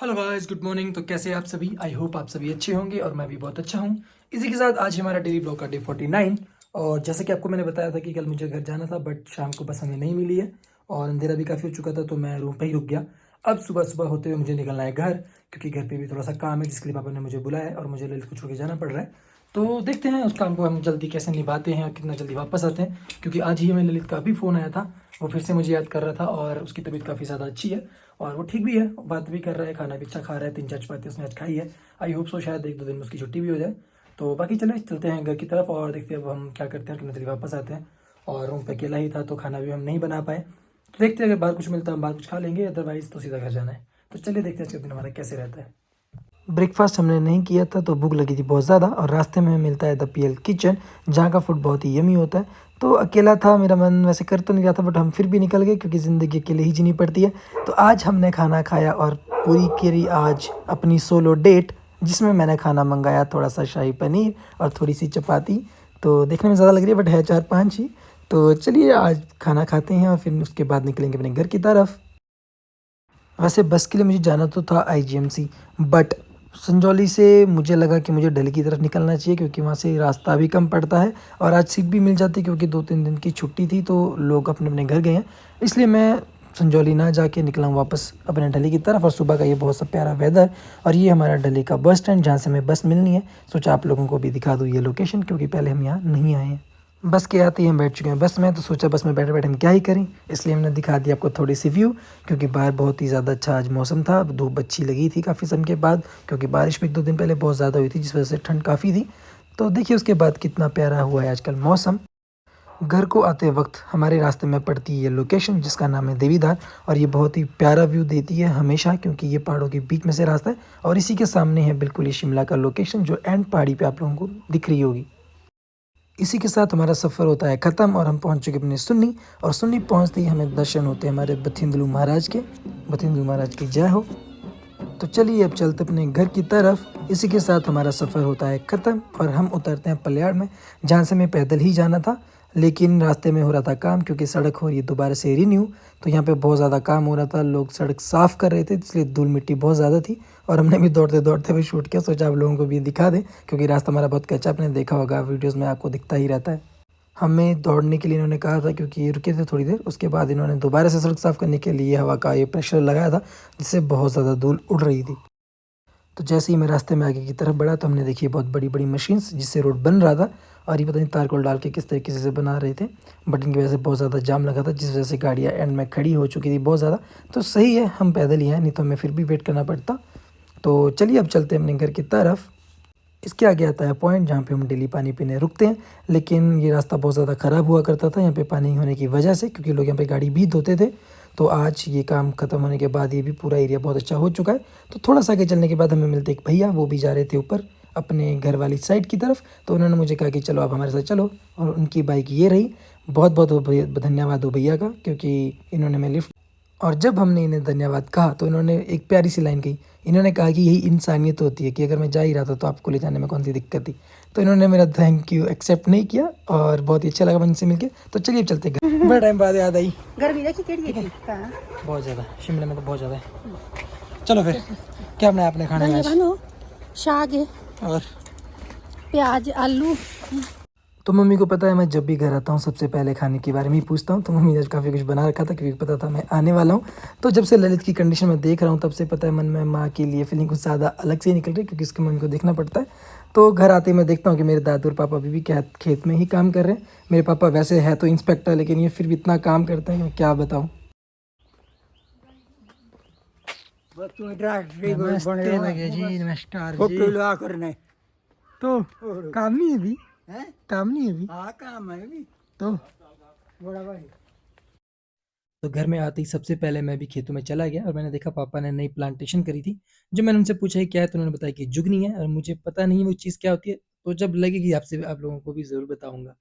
Hello guys, good morning. तो कैसे हैं आप सभी? आई होप आप सभी अच्छे होंगे और मैं भी बहुत अच्छा हूँ। इसी के साथ आज हमारा डेली ब्लॉग का डे 49। और जैसे कि आपको मैंने बताया था कि कल मुझे घर जाना था, बट शाम को बस हमें नहीं मिली है और अंधेरा भी काफ़ी हो चुका था, तो मैं रूम पे ही रुक गया। अब सुबह सुबह होते हुए मुझे निकलना है घर, क्योंकि घर पे भी थोड़ा सा काम है जिसके लिए पापा ने मुझे बुलाया है और मुझे ललित को छोड़ के जाना पड़ रहा है। तो देखते हैं उस काम को हम जल्दी कैसे निभाते हैं और कितना जल्दी वापस आते हैं, क्योंकि आज ही हमें ललित का भी फ़ोन आया था। वो फिर से मुझे याद कर रहा था और उसकी तबीयत काफ़ी ज़्यादा अच्छी है और वो ठीक भी है, बात भी कर रहा है, खाना भी अच्छा खा रहा है। 3-4 चपाती उसने आज खाई है। आई होप सो शायद 1-2 दिन में उसकी छुट्टी भी हो जाए। तो बाकी चलते हैं घर की तरफ और देखते हैं अब हम क्या करते हैं, कितनी जल्दी वापस आते हैं। और रूम पे अकेला ही था तो खाना भी हम नहीं बना पाए, तो देखते हैं अगर बाहर कुछ मिलता है हम बाहर कुछ खा लेंगे, अदरवाइज तो सीधा घर जाना है। तो चलिए देखते हैं आज का दिन हमारा कैसे रहता है। ब्रेकफास्ट हमने नहीं किया था तो भूख लगी थी बहुत ज़्यादा, और रास्ते में मिलता है द पीएल किचन, जहाँ का फूड बहुत ही यमी होता है। तो अकेला था, मेरा मन वैसे कर तो नहीं रहा था, बट हम फिर भी निकल गए क्योंकि ज़िंदगी अकेले ही जीनी पड़ती है। तो आज हमने खाना खाया और पूरी करी आज अपनी सोलो डेट, जिसमें मैंने खाना मंगाया थोड़ा सा शाही पनीर और थोड़ी सी चपाती। तो देखने में ज़्यादा लग रही है बट है 4-5 ही। तो चलिए आज खाना खाते हैं और फिर उसके बाद निकलेंगे अपने घर की तरफ। वैसे बस के लिए मुझे जाना तो था आईजीएमसी, बट संजौली से मुझे लगा कि मुझे दिल्ली की तरफ निकलना चाहिए क्योंकि वहाँ से रास्ता भी कम पड़ता है और आज सीट भी मिल जाती क्योंकि 2-3 दिन की छुट्टी थी तो लोग अपने अपने घर गए हैं। इसलिए मैं संजौली ना जाके निकला हूँ वापस अपने दिल्ली की तरफ। और सुबह का ये बहुत सा प्यारा वेदर, और ये हमारा दिल्ली का बस स्टैंड जहाँ से हमें बस मिलनी है। सोचा आप लोगों को भी दिखा दूँ ये लोकेशन, क्योंकि पहले हम यहाँ नहीं आए हैं। बस के आते ही हम बैठ चुके हैं बस में, तो सोचा बस में बैठे बैठे हम क्या ही करें, इसलिए हमने दिखा दिया आपको थोड़ी सी व्यू। क्योंकि बाहर बहुत ही ज़्यादा अच्छा आज मौसम था, धूप अच्छी लगी थी काफ़ी समय के बाद, क्योंकि बारिश भी 1-2 दिन पहले बहुत ज़्यादा हुई थी जिस वजह से ठंड काफ़ी थी। तो देखिए उसके बाद कितना प्यारा हुआ है आजकल मौसम। घर को आते वक्त हमारे रास्ते में पड़ती है ये लोकेशन जिसका नाम है देवीदार, और ये बहुत ही प्यारा व्यू देती है हमेशा, क्योंकि ये पहाड़ों के बीच में से रास्ता है और इसी के सामने है बिल्कुल ये शिमला का लोकेशन, जो एंड पहाड़ी पे आप लोगों को दिख रही होगी। इसी के साथ हमारा सफ़र होता है ख़त्म और हम पहुंच चुके अपने सुन्नी, और सुन्नी पहुंचते ही हमें दर्शन होते हैं हमारे बथिंदलू महाराज के। बथिंदलू महाराज की जय हो। तो चलिए अब चलते अपने घर की तरफ। इसी के साथ हमारा सफ़र होता है ख़त्म और हम उतरते हैं पलियाड़ में, जहाँ से हमें पैदल ही जाना था। लेकिन रास्ते में हो रहा था काम, क्योंकि सड़क हो रही है दोबारा से रिन्यू। तो यहाँ पे बहुत ज़्यादा काम हो रहा था, लोग सड़क साफ़ कर रहे थे, इसलिए धूल मिट्टी बहुत ज़्यादा थी। और हमने भी दौड़ते दौड़ते हुए शूट किया, सोचा आप लोगों को भी दिखा दें, क्योंकि रास्ता हमारा बहुत कच्चा, आपने देखा होगा वीडियोज़ में आपको दिखता ही रहता है। हमें दौड़ने के लिए इन्होंने कहा था, क्योंकि ये रुके थे थोड़ी देर, उसके बाद इन्होंने दोबारा से सड़क साफ़ करने के लिए हवा का ये प्रेशर लगाया था, जिससे बहुत ज़्यादा धूल उड़ रही थी। तो जैसे ही मैं रास्ते में आगे की तरफ बढ़ा तो हमने देखी बहुत बड़ी बड़ी मशीन्स जिससे रोड बन रहा था, और ये पता नहीं तारकोल डाल के किस तरीके से बना रहे थे, बट इनकी वजह से बहुत ज़्यादा जाम लगा था, जिस वजह से गाड़ियाँ एंड में खड़ी हो चुकी थी बहुत ज़्यादा। तो सही है हम पैदल ही हैं, नहीं तो हमें फिर भी वेट करना पड़ता। तो चलिए अब चलते हैं अपने घर की तरफ। इसके आगे आता है पॉइंट जहाँ पे हम डेली पानी पीने रुकते हैं, लेकिन ये रास्ता बहुत ज़्यादा ख़राब हुआ करता था यहाँ पे पानी होने की वजह से, क्योंकि लोग यहाँ पे गाड़ी भी धोते थे। तो आज ये काम ख़त्म होने के बाद ये भी पूरा एरिया बहुत अच्छा हो चुका है। तो थोड़ा सा आगे चलने के बाद हमें मिलते एक भैया, वो भी जा रहे थे ऊपर अपने घर वाली साइड की तरफ। तो उन्होंने मुझे कहा कि चलो आप हमारे साथ चलो, और उनकी बाइक ये रही। बहुत बहुत धन्यवाद हो भैया का, क्योंकि इन्होंने मैं लिफ्ट। और जब हमने इन्हें धन्यवाद कहा तो इन्होंने एक प्यारी सी लाइन कही। इन्होंने कहा कि यही इंसानियत होती है कि अगर मैं जा ही रहा था तो आपको ले जाने में कौन सी दिक्कत थी। तो इन्होंने मेरा थैंक यू एक्सेप्ट नहीं किया और बहुत ही अच्छा लगा मुझसे मिलके। तो चलिए अब चलते घर। बड़ा टाइम बाद याद आई। गर्मी देखी केड़ी है कहाँ बहुत ज़्यादा, शिमले में तो बहुत ज़्यादा है। चलो फिर क्या बनाया आपने खाने में धनिया आज? बनो साग है और प्याज आलू। तो मम्मी को पता है मैं जब भी घर आता हूँ सबसे पहले खाने के बारे में ही पूछता हूँ, तो मम्मी ने आज काफ़ी कुछ बना रखा था क्योंकि पता था मैं आने वाला हूँ। तो जब से ललित की कंडीशन में देख रहा हूँ तब से पता है मन में माँ के लिए फीलिंग कुछ ज़्यादा अलग से ही निकल रही है, क्योंकि उसकी मम्मी को देखना पड़ता है। तो घर आते ही मैं देखता हूँ कि मेरे दादू और पापा अभी भी खेत में ही काम कर रहे हैं। मेरे पापा वैसे है तो इंस्पेक्टर, लेकिन ये फिर भी इतना काम करते हैं कि मैं क्या बताऊँ। नमस्ते लगे जी, नमस्कार फोटो जी। लगा करने तो काम नहीं है अभी? हैं? काम नहीं है अभी हाँ काम है भी तो? बड़ा भाई। तो घर में आते ही सबसे पहले मैं भी खेतों में चला गया और मैंने देखा पापा ने नई प्लांटेशन करी थी। जो मैंने उनसे पूछा है क्या है, तो उन्होंने बताया कि जुगनी है, और मुझे पता नहीं है वो चीज़ क्या होती है। तो जब लगेगी आपसे आप लोगों को भी ज़रूर बताऊंगा।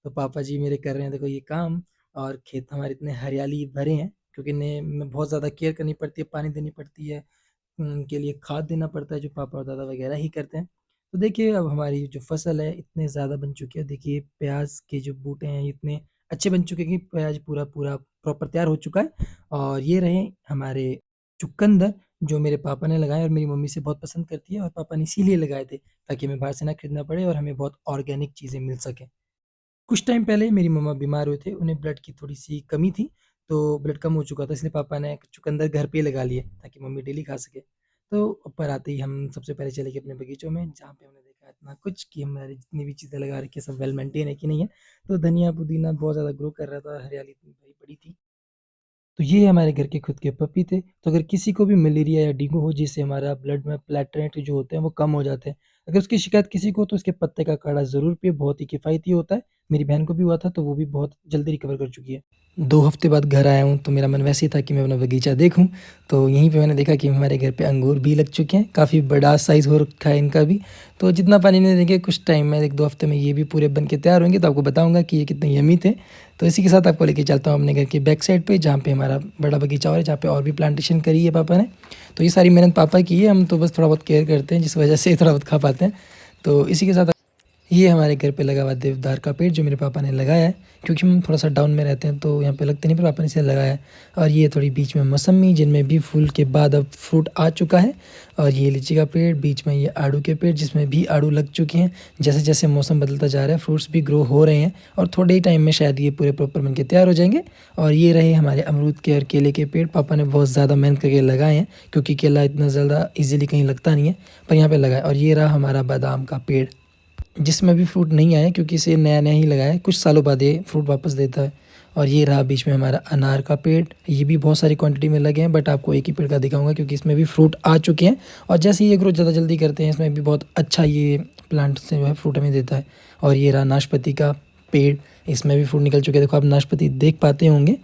तो पापा जी मेरे कर रहे हैं देखो ये काम। और खेत हमारे इतने हरियाली भरे हैं क्योंकि इन्हें में बहुत ज़्यादा केयर करनी पड़ती है, पानी देनी पड़ती है, उनके लिए खाद देना पड़ता है, जो पापा और दादा वगैरह ही करते हैं। तो देखिए अब हमारी जो फसल है इतने ज़्यादा बन चुकी है, देखिए प्याज के जो बूटे हैं इतने अच्छे बन चुके हैं कि प्याज पूरा पूरा प्रॉपर तैयार हो चुका है। और ये रहे हमारे चुकंदर, जो मेरे पापा ने लगाए और मेरी मम्मी से बहुत पसंद करती है, और पापा ने इसीलिए लगाए थे ताकि हमें बाहर से ना खरीदना पड़े और हमें बहुत ऑर्गेनिक चीज़ें मिल सकें। कुछ टाइम पहले मेरी मम्मा बीमार हुए थे, उन्हें ब्लड की थोड़ी-सी कमी थी, तो ब्लड कम हो चुका था, इसलिए पापा ने चुकंदर घर पे ही लगा लिए ताकि मम्मी डेली खा सकें। तो ऊपर आते ही हम सबसे पहले चले गए अपने बगीचों में, जहाँ पे हमने देखा इतना कुछ कि हमारी जितनी भी चीज़ें लगा रखी हैं सब वेल मेंटेन है कि नहीं है। तो धनिया, पुदीना बहुत ज़्यादा ग्रो कर रहा था, हरियाली इतनी भरी पड़ी थी। तो ये हमारे घर के खुद के पपी थे। तो अगर किसी को भी मलेरिया या डेंगू हो, जिससे हमारा ब्लड में प्लेटलेट जो होते हैं वो कम हो जाते हैं, अगर उसकी शिकायत किसी को हो तो उसके पत्ते का काढ़ा ज़रूर पिए, बहुत ही किफ़ायती होता है। मेरी बहन को भी हुआ था तो वो भी बहुत जल्दी रिकवर कर चुकी है। 2 हफ्ते बाद घर आया हूँ तो मेरा मन वैसे ही था कि मैं अपना बगीचा देखूँ। तो यहीं पे मैंने देखा कि हमारे घर पे अंगूर भी लग चुके हैं, काफ़ी बड़ा साइज़ हो रखा है इनका भी। तो जितना पानी नहीं देंगे, कुछ टाइम में 1-2 हफ्ते में ये भी पूरे बन के तैयार होंगे, तो आपको बताऊँगा कि ये कितने यम्मी थे। तो इसी के साथ आपको लेके चलता हूँ अपने घर की बैक साइड पे, जहाँ पे हमारा बड़ा बगीचा और है, जहाँ पे और भी प्लांटेशन करी है पापा ने। तो ये सारी मेहनत पापा की है, हम तो बस थोड़ा बहुत केयर करते हैं, जिस वजह से थोड़ा बहुत खा पाते हैं। तो इसी के साथ ये हमारे घर पे लगा हुआ देवदार का पेड़ जो मेरे पापा ने लगाया है, क्योंकि हम थोड़ा-सा डाउन में रहते हैं तो यहाँ पे लगते नहीं, पर पापा ने इसे लगाया है। और ये थोड़ी बीच में मौसम्मी, जिनमें भी फूल के बाद अब फ्रूट आ चुका है। और ये लीची का पेड़, बीच में ये आड़ू के पेड़ जिसमें भी आड़ू लग चुके हैं। जैसे-जैसे मौसम बदलता जा रहा है फ्रूट्स भी ग्रो हो रहे हैं, और थोड़े ही टाइम में शायद ये पूरे प्रॉपर बन के तैयार हो जाएँगे। और ये रहे हमारे अमरूद के और केले के पेड़, पापा ने बहुत ज़्यादा मेहनत करके लगाए हैं, क्योंकि केला इतना ज़्यादा ईज़िली कहीं लगता नहीं है, पर यहाँ पे लगा है। और ये रहा हमारा बादाम का पेड़, जिसमें अभी फ्रूट नहीं आया क्योंकि इसे नया-नया ही लगाया है, कुछ सालों बाद ये फ्रूट वापस देता है। और ये रहा बीच में हमारा अनार का पेड़, ये भी बहुत सारी क्वांटिटी में लगे हैं, बट आपको एक ही पेड़ का दिखाऊँगा क्योंकि इसमें भी फ्रूट आ चुके हैं। और जैसे ही ये ग्रोथ ज़्यादा जल्दी करते हैं, इसमें भी बहुत अच्छा ये प्लांट से जो है फ्रूट हमें देता है। और ये रहा नाशपाती का पेड़, इसमें भी फ्रूट निकल चुके हैं। देखो आप नाशपाती देख पाते होंगे,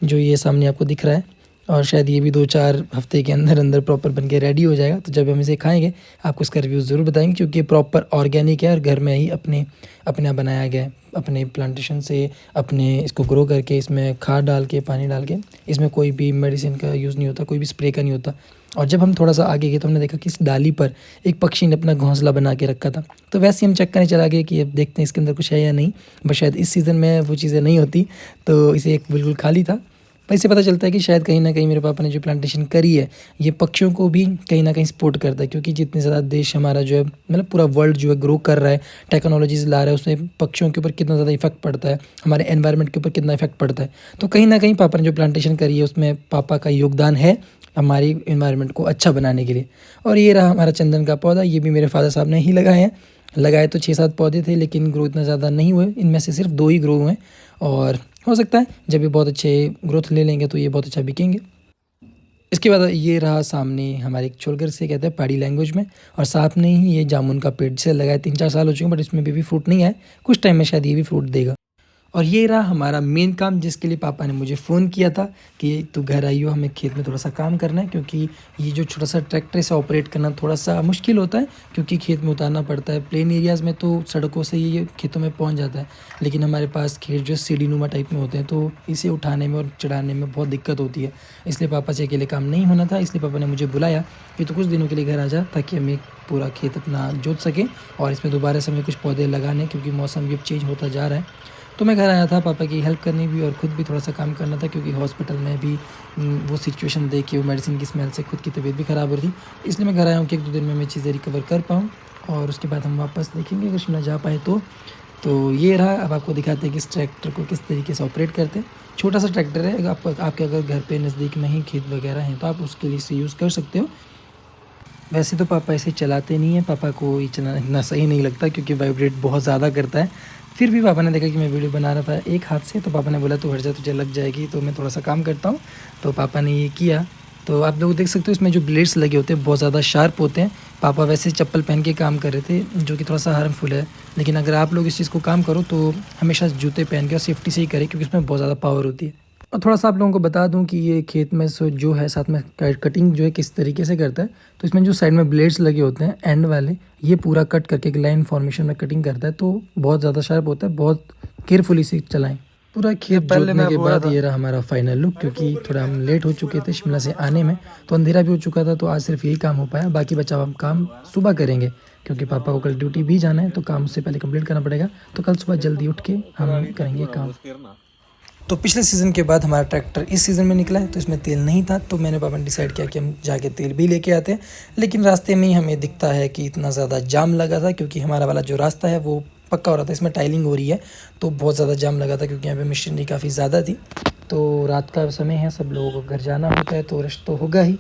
जो ये सामने आपको दिख रहा है। और शायद ये भी 2-4 हफ्ते के अंदर प्रॉपर बन के रेडी हो जाएगा। तो जब हम इसे खाएँगे, आपको इसका रिव्यू ज़रूर बताएँगे, क्योंकि ये प्रॉपर ऑर्गेनिक है और घर में ही अपने आप बनाया गया है। अपने प्लांटेशन से अपने इसको ग्रो करके, इसमें खाद डाल के, पानी डाल के, इसमें कोई भी मेडिसिन का यूज़ नहीं होता, कोई भी स्प्रे का नहीं होता। और जब हम थोड़ा-सा आगे गए तो हमने देखा कि इस डाली पर एक पक्षी ने अपना घोंसला बना के रखा था। तो वैसे ही हम चेक करने चला गए कि अब देखते हैं इसके अंदर कुछ है या नहीं। बट शायद इस सीज़न में वो चीज़ें नहीं होती, तो इसे एक बिल्कुल खाली था। पर इससे पता चलता है कि शायद कहीं न कहीं मेरे पापा ने जो प्लांटेशन करी है, ये पक्षियों को भी कहीं न कहीं सपोर्ट करता है, क्योंकि जितने ज़्यादा देश हमारा जो है, मतलब पूरा वर्ल्ड जो है ग्रो कर रहा है, टेक्नोलॉजीज़ ला रहा है, उसमें पक्षियों के ऊपर कितना ज़्यादा इफ़ेक्ट पड़ता है, हमारे एनवायरनमेंट के ऊपर कितना इफ़ेक्ट पड़ता है। तो कहीं न कहीं पापा ने जो प्लांटेशन करी है, उसमें पापा का योगदान है हमारी एनवायरनमेंट को अच्छा बनाने के लिए। और ये रहा हमारा चंदन का पौधा, ये भी मेरे फ़ादर साहब ने ही लगाए हैं। लगाए तो 6-7 पौधे थे, लेकिन ग्रो इतना ज़्यादा नहीं हुए, इनमें से सिर्फ 2 ही ग्रो हुए हैं। और हो सकता है जब ये बहुत अच्छे ग्रोथ ले लेंगे तो ये बहुत अच्छा बिकेंगे। इसके बाद ये रहा सामने हमारे एक छोलगर से कहते हैं पहाड़ी लैंग्वेज में, और साथ में ही ये जामुन का पेड़ जिसे लगाए 3-4 साल हो चुके हैं, बट इसमें भी फ्रूट नहीं आया। कुछ टाइम में शायद ये भी फ्रूट देगा। और ये रहा हमारा मेन काम, जिसके लिए पापा ने मुझे फ़ोन किया था कि तू घर आई हो, हमें खेत में थोड़ा-सा काम करना है, क्योंकि ये जो छोटा-सा ट्रैक्टर से ऑपरेट करना थोड़ा-सा मुश्किल होता है, क्योंकि खेत में उतारना पड़ता है। प्लेन एरियाज़ में तो सड़कों से ये खेतों में पहुंच जाता है, लेकिन हमारे पास खेत जो सीढ़ीनुमा टाइप में होते हैं, तो इसे उठाने में और चढ़ाने में बहुत दिक्कत होती है। इसलिए पापा से अकेले काम नहीं होना था, इसलिए पापा ने मुझे बुलाया कि तू कुछ दिनों के लिए घर आ जा, ताकि हमें पूरा खेत अपना जोत सकें और इसमें दोबारा से हमें कुछ पौधे लगाने, क्योंकि मौसम भी अब चेंज होता जा रहा है। तो मैं घर आया था पापा की हेल्प करनी भी, और ख़ुद भी थोड़ा-सा काम करना था, क्योंकि हॉस्पिटल में भी वो सिचुएशन देख के, वो मेडिसिन की स्मेल से खुद की तबीयत भी ख़राब हो रही थी। इसलिए मैं घर आया हूँ कि 1-2 दिन में मैं चीज़ें रिकवर कर पाऊँ, और उसके बाद हम वापस देखेंगे अगर शिमला जा पाए तो। तो ये रहा, अब आपको दिखाते हैं कि इस ट्रैक्टर को किस तरीके से ऑपरेट करते हैं। छोटा-सा ट्रैक्टर है, अगर आपके घर पे नज़दीक में ही खेत वगैरह हैं तो आप उसके लिए इसे यूज़ कर सकते हो। वैसे तो पापा इसे चलाते नहीं हैं, पापा को ये चलाना इतना सही नहीं लगता, क्योंकि वाइब्रेट बहुत ज़्यादा करता है। फिर भी पापा ने देखा कि मैं वीडियो बना रहा था एक हाथ से, तो पापा ने बोला तू हट जा, तुझे लग जाएगी। तो मैं थोड़ा सा काम करता हूँ, तो पापा ने ये किया। तो आप लोग देख सकते हो इसमें जो ब्लेड्स लगे होते हैं बहुत ज़्यादा शार्प होते हैं। पापा वैसे चप्पल पहन के काम कर रहे थे, जो कि थोड़ा सा हार्मफुल है, लेकिन अगर आप लोग इस चीज़ को काम करो तो हमेशा जूते पहन के और सेफ्टी से ही करें, क्योंकि इसमें बहुत ज़्यादा पावर होती है। और थोड़ा सा आप लोगों को बता दूं कि ये खेत में जो है साथ में कटिंग जो है किस तरीके से करता है। तो इसमें जो साइड में ब्लेड्स लगे होते हैं एंड वाले, ये पूरा कट करके एक लाइन फॉर्मेशन में कटिंग करता है, तो बहुत ज़्यादा शार्प होता है। बहुत केयरफुली से चलाएं। पूरा खेत जोतने के बाद ये रहा हमारा फाइनल लुक, क्योंकि थोड़ा हम लेट हो चुके थे शिमला से आने में, तो अंधेरा भी हो चुका था। तो आज सिर्फ यही काम हो पाया, बाकी बचा हुआ हम काम सुबह करेंगे, क्योंकि पापा को कल ड्यूटी भी जाना है, तो काम उससे पहले कंप्लीट करना पड़ेगा। तो कल सुबह जल्दी उठ के हम करेंगे काम। तो पिछले सीज़न के बाद हमारा ट्रैक्टर इस सीज़न में निकला है, तो इसमें तेल नहीं था, तो मैंने पापा ने डिसाइड किया कि हम जाके तेल भी लेके आते हैं। लेकिन रास्ते में ही हमें दिखता है कि इतना ज़्यादा जाम लगा था, क्योंकि हमारा वाला जो रास्ता है वो पक्का हो रहा था, इसमें टाइलिंग हो रही है, तो बहुत ज़्यादा जाम लगा था क्योंकि यहाँ पे मशीनरी काफ़ी ज़्यादा थी। तो रात का समय है, सब लोगों को घर जाना होता है, तो रश तो होगा ही।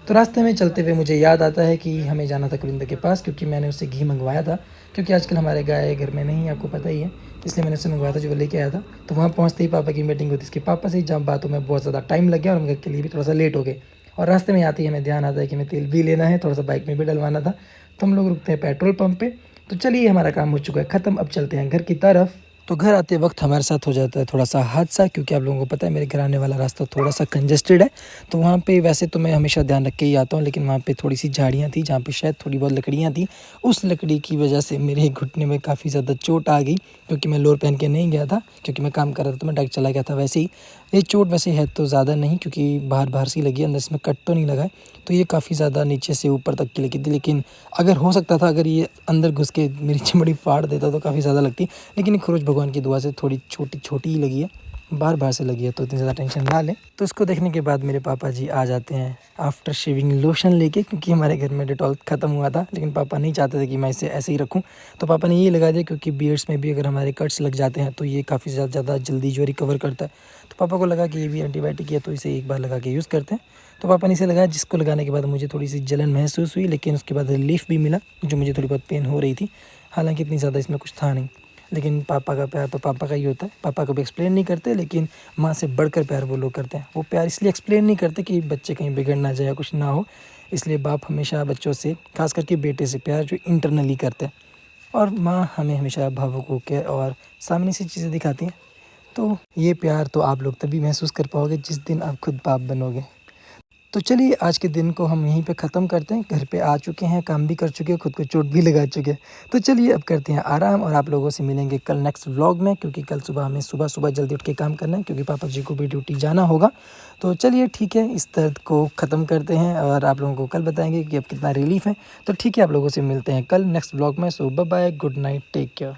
तो रास्ते में चलते हुए मुझे याद आता है कि हमें जाना था कुलिंदर के पास, क्योंकि मैंने उससे घी मंगवाया था, क्योंकि आजकल हमारे गाय घर में नहीं है, आपको पता ही है, इसलिए मैंने उससे मंगवाया था जो वो लेके आया था। तो वहाँ पहुँचते ही पापा की मीटिंग होती इसके पापा से, जहाँ बातों में बहुत ज़्यादा टाइम लग गया और हम घर के लिए भी थोड़ा सा लेट हो गए। और रास्ते में आते ही हमें ध्यान आता है कि हमें तेल भी लेना है, थोड़ा सा बाइक में भी डलवाना था। तो हम लोग रुकते हैं पेट्रोल पंप पे। तो चलिए, हमारा काम हो चुका है ख़त्म, अब चलते हैं घर की तरफ। तो घर आते वक्त हमारे साथ हो जाता है थोड़ा सा हादसा, क्योंकि आप लोगों को पता है मेरे घर आने वाला रास्ता थोड़ा सा कंजेस्टेड है। तो वहाँ पे वैसे तो मैं हमेशा ध्यान रख के ही आता हूँ, लेकिन वहाँ पे थोड़ी सी झाड़ियाँ थी जहाँ पे शायद थोड़ी बहुत लकड़ियाँ थी। उस लकड़ी की वजह से मेरे घुटने में काफ़ी ज़्यादा चोट आ गई, क्योंकि मैं लोअर पहन के नहीं गया था, क्योंकि मैं काम कर रहा था, तो मैं डायरेक्ट चला गया था। वैसे ही ये चोट वैसे है तो ज़्यादा नहीं, क्योंकि बाहर सी लगी है, अंदर इसमें कट तो नहीं लगा है। तो ये काफ़ी ज़्यादा नीचे से ऊपर तक की लगी थी, लेकिन अगर हो सकता था अगर ये अंदर घुस के मेरी चमड़ी फाड़ देता तो काफ़ी ज़्यादा लगती। लेकिन ये खरोच भगवान की दुआ से थोड़ी छोटी ही लगी है, बाहर से लगी है, तो इतनी ज़्यादा टेंशन ना लें। तो इसको देखने के बाद मेरे पापा जी आ जाते हैं आफ्टर शेविंग लोशन लेके, क्योंकि हमारे घर में डेटॉल ख़त्म हुआ था, लेकिन पापा नहीं चाहते थे कि मैं इसे ऐसे ही रखूं। तो पापा ने ये लगा दिया, क्योंकि बियर्ड्स में भी अगर हमारे कट्स लग जाते हैं तो ये काफ़ी ज़्यादा जल्दी जो रिकवर करता है। तो पापा को लगा कि ये भी एंटीबायोटिक है, तो इसे एक बार लगा के यूज़ करते हैं। तो पापा ने इसे लगाया, जिसको लगाने के बाद मुझे थोड़ी सी जलन महसूस हुई, लेकिन उसके बाद रिलीफ भी मिला, जो मुझे थोड़ी बहुत पेन हो रही थी। हालांकि इतनी ज़्यादा इसमें कुछ था नहीं, लेकिन पापा का प्यार तो पापा का ही होता है। पापा कभी एक्सप्लेन नहीं करते, लेकिन माँ से बढ़कर प्यार वो लोग करते हैं। वो प्यार इसलिए एक्सप्लेन नहीं करते कि बच्चे कहीं बिगड़ ना जाए या कुछ ना हो, इसलिए बाप हमेशा बच्चों से, खास करके बेटे से प्यार जो इंटरनली करते हैं, और माँ हमें हमेशा भावुक होकर और सामने से चीज़ें दिखाती हैं। तो ये प्यार तो आप लोग तभी महसूस कर पाओगे जिस दिन आप खुद बाप बनोगे। तो चलिए, आज के दिन को हम यहीं पे ख़त्म करते हैं। घर पे आ चुके हैं, काम भी कर चुके हैं, खुद को चोट भी लगा चुके हैं। तो चलिए, अब करते हैं आराम, और आप लोगों से मिलेंगे कल नेक्स्ट व्लॉग में, क्योंकि कल सुबह हमें सुबह जल्दी उठ के काम करना है, क्योंकि पापा जी को भी ड्यूटी जाना होगा। तो चलिए ठीक है, इस दर्द को ख़त्म करते हैं और आप लोगों को कल बताएंगे कि अब कितना रिलीफ़ है। तो ठीक है, आप लोगों से मिलते हैं कल नेक्स्ट व्लॉग में। So bye bye, good night, take care.